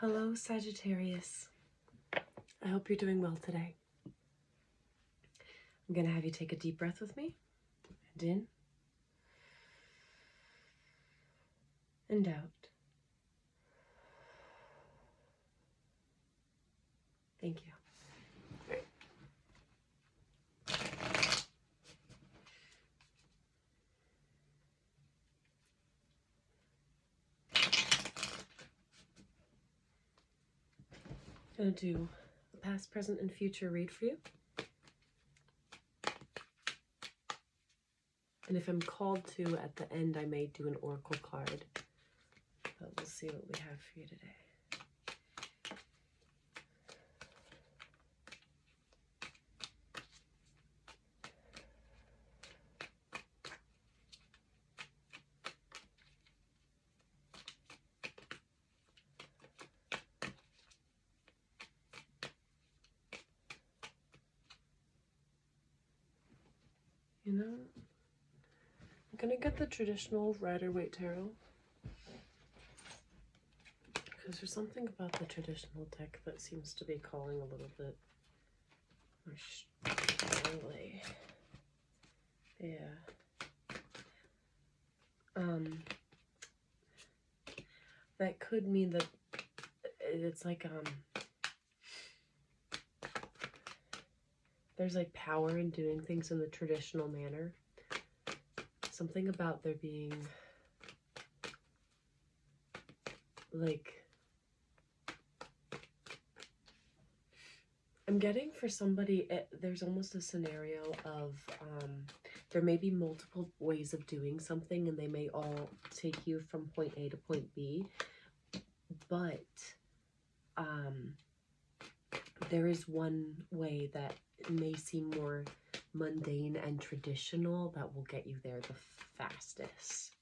Hello, Sagittarius. I hope you're doing well today. I'm going to have you take a deep breath with me. And in. And out. Thank you. Right. I'm going to do a past, present, and future read for you. And if I'm called to at the end, I may do an oracle card. But we'll see what we have for you today. You know, I'm going to get the traditional Rider-Waite Tarot. Because there's something about the traditional deck that seems to be calling a little bit more strongly. Yeah. That could mean that it's like, there's like power in doing things in the traditional manner. Something about there being like, I'm getting for somebody, there's almost a scenario of there may be multiple ways of doing something and they may all take you from point A to point B, but there is one way that may seem more mundane and traditional that will get you there the fastest,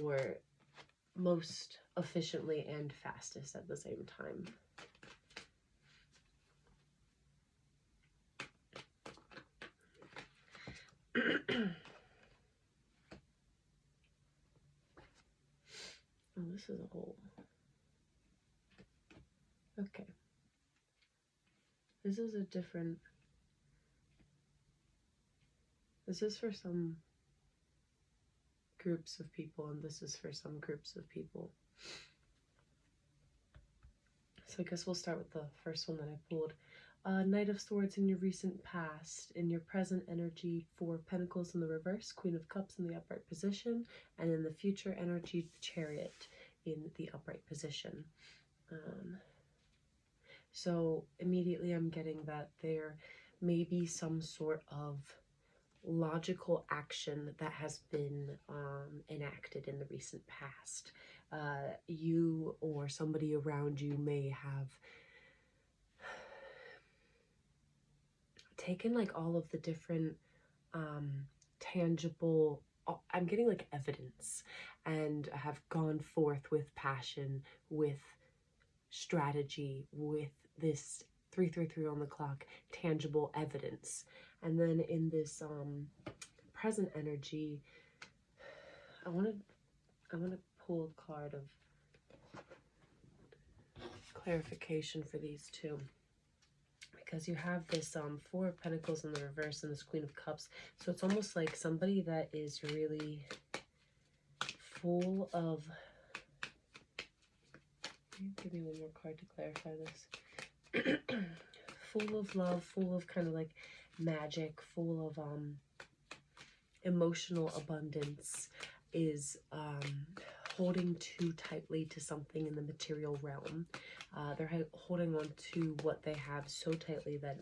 or most efficiently and fastest at the same time. Oh, this is a whole... Okay. This is a different... This is for some groups of people, and this is for some groups of people. So I guess we'll start with the first one that I pulled. Knight of Swords in your recent past. In your present energy, 4 of Pentacles in the reverse, Queen of Cups in the upright position, and in the future energy, the Chariot in the upright position. So immediately I'm getting that there may be some sort of logical action that has been enacted in the recent past. You or somebody around you may have taken like all of the different tangible, I'm getting like evidence, and have gone forth with passion, with strategy, with this 333 on the clock, tangible evidence. And then in this present energy, I want to pull a card of clarification for these two, because you have this 4 of Pentacles in the reverse and this Queen of Cups. So it's almost like somebody that is really full of... Give me one more card to clarify this. Full of love, full of kind of like magic, full of emotional abundance, is holding too tightly to something in the material realm. They're holding on to what they have so tightly that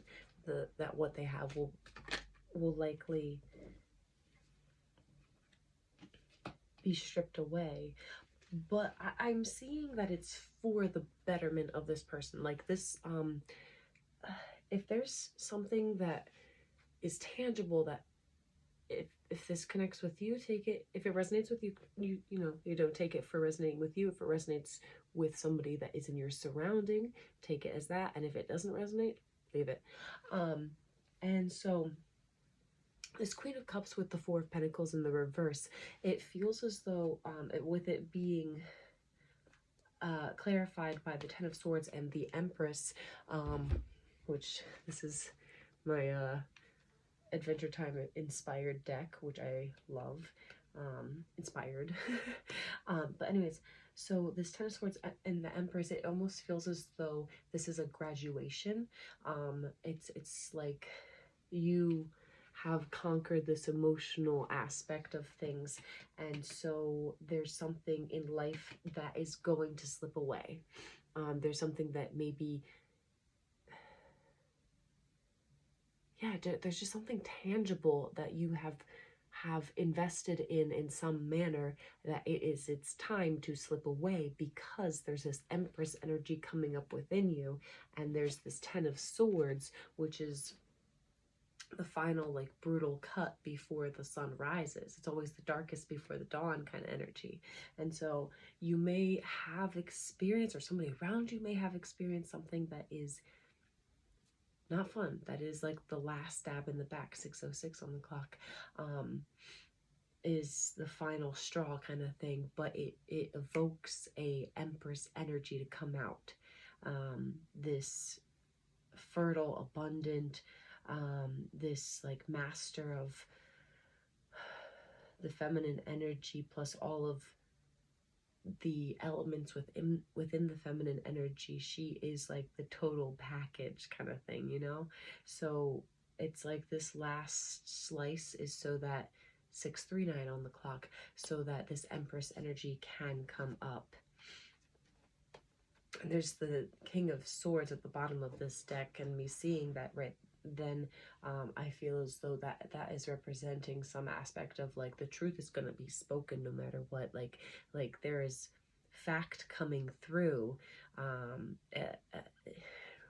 that what they have will likely be stripped away. But I'm seeing that it's for the betterment of this person. Like this, if there's something that is tangible, that if this connects with you, take it. If it resonates with you, you don't take it for resonating with you. If it resonates with somebody that is in your surrounding, take it as that. And if it doesn't resonate, leave it. And so this Queen of Cups with the 4 of Pentacles in the reverse, it feels as though with it being clarified by the Ten of Swords and the Empress, which this is my Adventure Time inspired deck, which I love. Inspired. But anyways, so this Ten of Swords and the Empress, it almost feels as though this is a graduation. It's like you have conquered this emotional aspect of things, and so there's something in life that is going to slip away. There's something that maybe, yeah, there's just something tangible that you have invested in some manner, that it's time to slip away, because there's this Empress energy coming up within you, and there's this Ten of Swords, which is the final, like, brutal cut before the sun rises. It's always the darkest before the dawn kind of energy. And so you may have experienced, or somebody around you may have experienced, something that is not fun, that is like the last stab in the back. 6:06 on the clock, is the final straw kind of thing, but it evokes a Empress energy to come out. This fertile, abundant, this like master of the feminine energy, plus all of the elements within the feminine energy. She is like the total package kind of thing, you know? So it's like this last slice is so that 6:39 on the clock, so that this Empress energy can come up. And there's the King of Swords at the bottom of this deck, and me seeing that right then, I feel as though that is representing some aspect of like the truth is going to be spoken no matter what. Like there is fact coming through,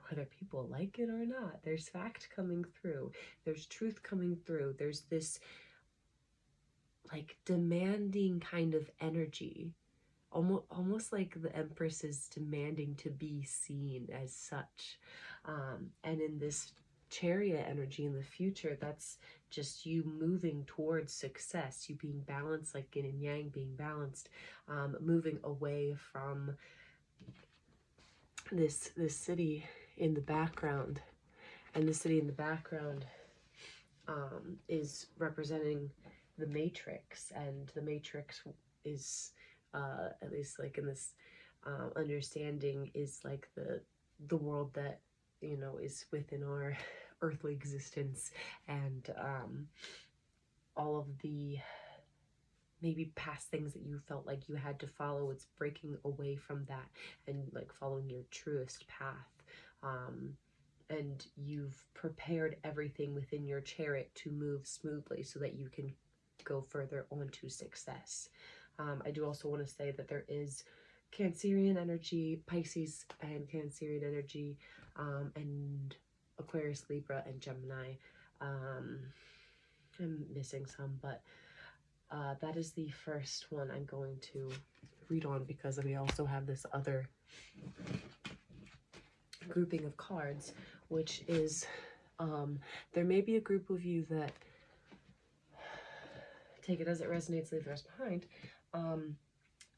whether people like it or not. There's fact coming through. There's truth coming through. There's this like demanding kind of energy. Almost like the Empress is demanding to be seen as such. And in this Chariot energy in the future, that's just you moving towards success, you being balanced, like yin and yang being balanced, moving away from this city in the background. And the city in the background is representing the Matrix, and the Matrix is at least like in this understanding, is like the world that, you know, is within our earthly existence, and all of the maybe past things that you felt like you had to follow. It's breaking away from that and like following your truest path. And you've prepared everything within your chariot to move smoothly so that you can go further on to success. I do also want to say that there is Cancerian energy, Pisces and Cancerian energy, and Aquarius, Libra, and Gemini. I'm missing some, but that is the first one I'm going to read on, because we also have this other grouping of cards, which is, there may be a group of you that, take it as it resonates, leave the rest behind,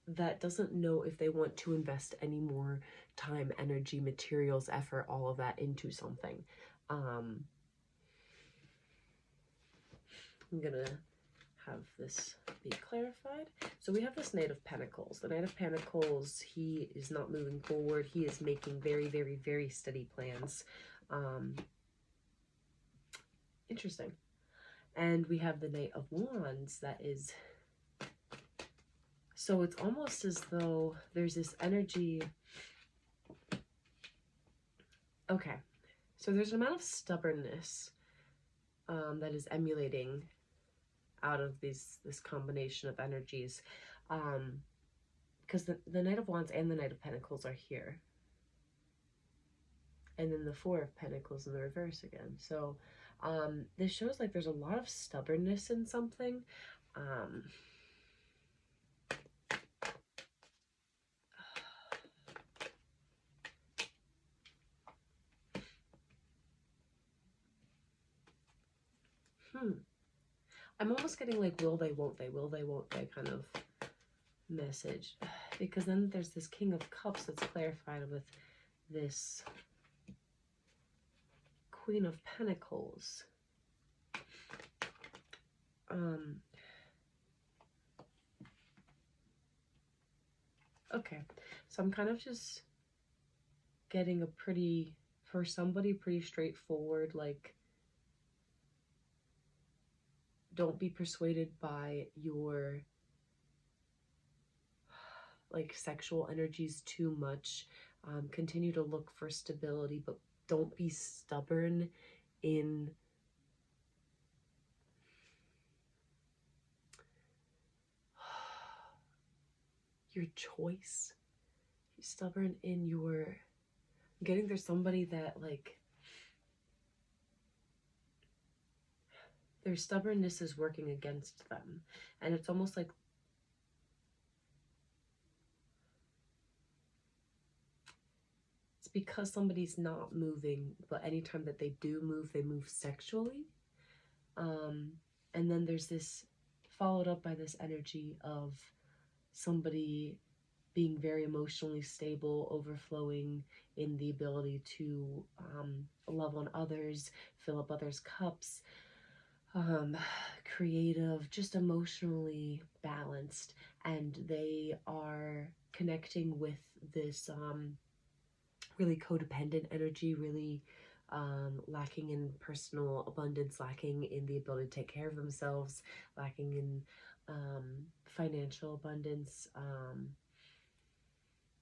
that doesn't know if they want to invest any more time, energy, materials, effort, all of that into something. I'm gonna have this be clarified. So we have this Knight of Pentacles. The Knight of Pentacles, he is not moving forward. He is making very, very, very steady plans. Interesting. And we have the Knight of Wands that is, so it's almost as though there's this energy. Okay, so there's an amount of stubbornness that is emulating out of this combination of energies, because the Knight of Wands and the Knight of Pentacles are here, and then the Four of Pentacles in the reverse again. So this shows like there's a lot of stubbornness in something. I'm almost getting like will they, won't they kind of message. Because then there's this King of Cups that's clarified with this Queen of Pentacles. Okay, so I'm kind of just getting a pretty, for somebody, pretty straightforward, like, don't be persuaded by your, like, sexual energies too much. Continue to look for stability, but don't be stubborn in your choice. You're stubborn in your, I'm getting there's somebody that, like, their stubbornness is working against them. And it's almost like it's because somebody's not moving, but anytime that they do move, they move sexually. And then there's this followed up by this energy of somebody being very emotionally stable, overflowing in the ability to love on others, fill up others' cups, creative, just emotionally balanced. And they are connecting with this really codependent energy, really lacking in personal abundance, lacking in the ability to take care of themselves, lacking in financial abundance,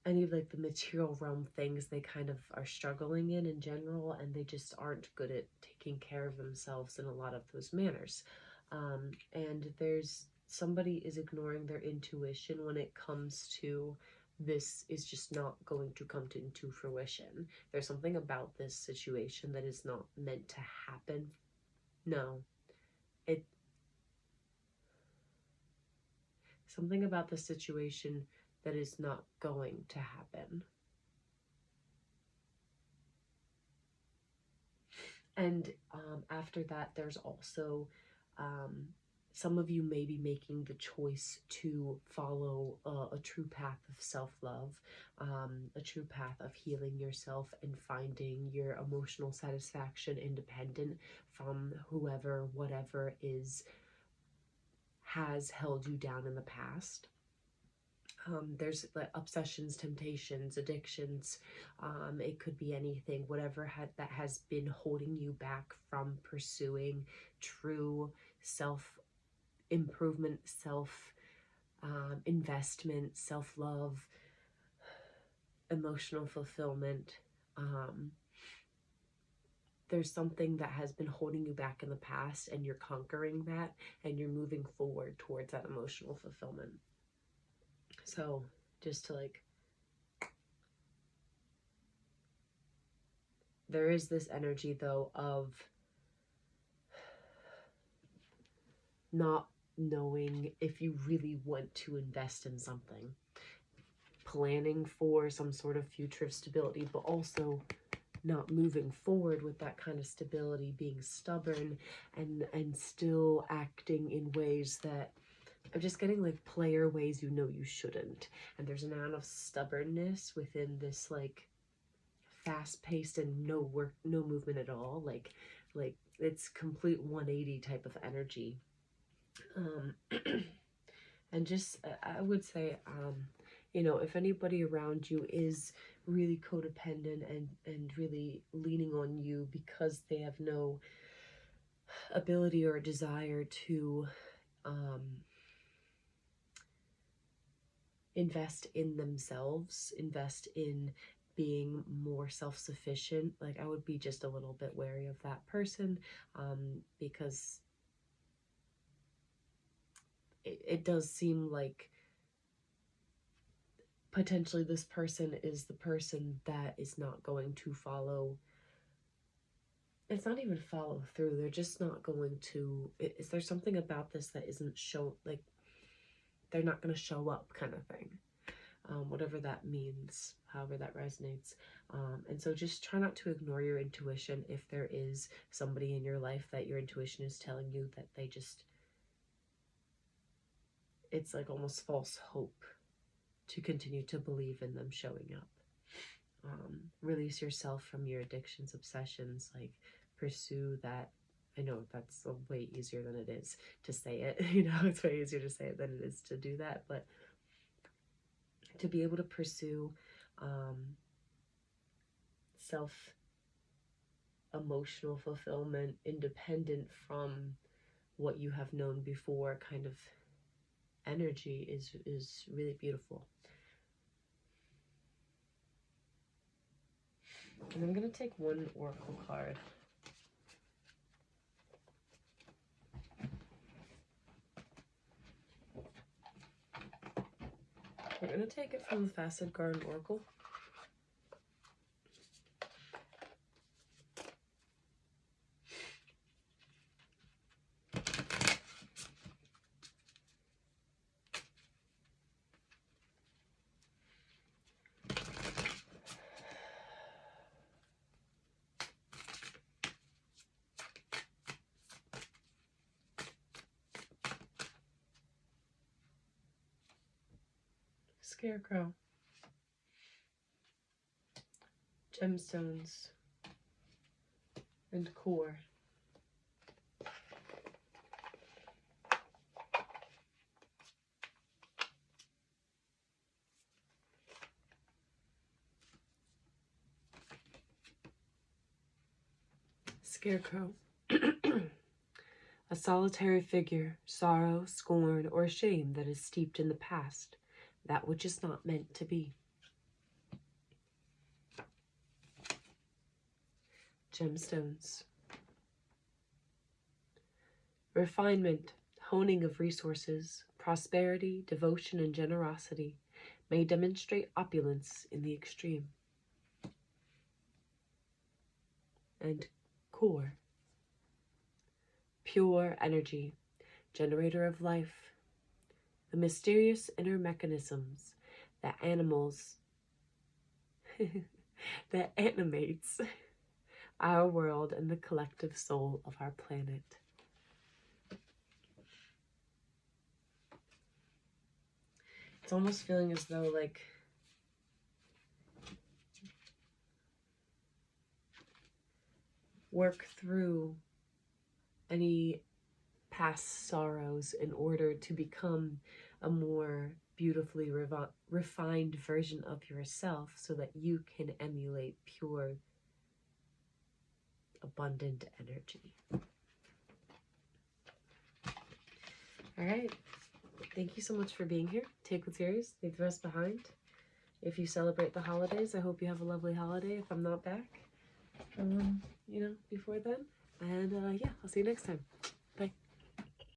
any of like the material realm things they kind of are struggling in general, and they just aren't good at taking care of themselves in a lot of those manners. And there's somebody is ignoring their intuition when it comes to this is just not going to come into fruition. There's something about this situation that is not meant to happen. No, it, something about the situation that is not going to happen. And after that, there's also some of you may be making the choice to follow a true path of self-love, a true path of healing yourself and finding your emotional satisfaction independent from whoever, whatever has held you down in the past. There's like obsessions, temptations, addictions. It could be anything, whatever that has been holding you back from pursuing true self-improvement, self-investment, self-love, emotional fulfillment. There's something that has been holding you back in the past, and you're conquering that, and you're moving forward towards that emotional fulfillment. So just to like, there is this energy though of not knowing if you really want to invest in something, planning for some sort of future of stability, but also not moving forward with that kind of stability, being stubborn and still acting in ways that I'm just getting like player ways you know you shouldn't. And there's an amount of stubbornness within this like fast-paced and no work, no movement at all. Like it's complete 180 type of energy. And just I would say, you know, if anybody around you is really codependent and really leaning on you because they have no ability or desire to invest in themselves, invest in being more self-sufficient, like I would be just a little bit wary of that person, because it does seem like potentially this person is the person that is not going to follow. It's not even follow through. They're just not going to. Is there something about this that isn't show, like they're not going to show up kind of thing, whatever that means, however that resonates. And so just try not to ignore your intuition if there is somebody in your life that your intuition is telling you that they just, it's like almost false hope to continue to believe in them showing up. Release yourself from your addictions, obsessions, like pursue that. I know that's way easier than it is to say it. You know, it's way easier to say it than it is to do that. But to be able to pursue self-emotional fulfillment, independent from what you have known before, kind of energy is really beautiful. And I'm going to take one oracle card. We're going to take it from the Facet Garden Oracle. Scarecrow. Gemstones. And core. Scarecrow. A solitary figure, sorrow, scorn, or shame that is steeped in the past, that which is not meant to be. Gemstones. Refinement, honing of resources, prosperity, devotion, and generosity may demonstrate opulence in the extreme. And core. Pure energy, generator of life, the mysterious inner mechanisms that that animates our world and the collective soul of our planet. It's almost feeling as though, like, work through any past sorrows in order to become a more beautifully refined version of yourself, so that you can emulate pure, abundant energy. All right. Thank you so much for being here. Take what's yours, leave the rest behind. If you celebrate the holidays, I hope you have a lovely holiday if I'm not back, before then. And yeah, I'll see you next time. Bye.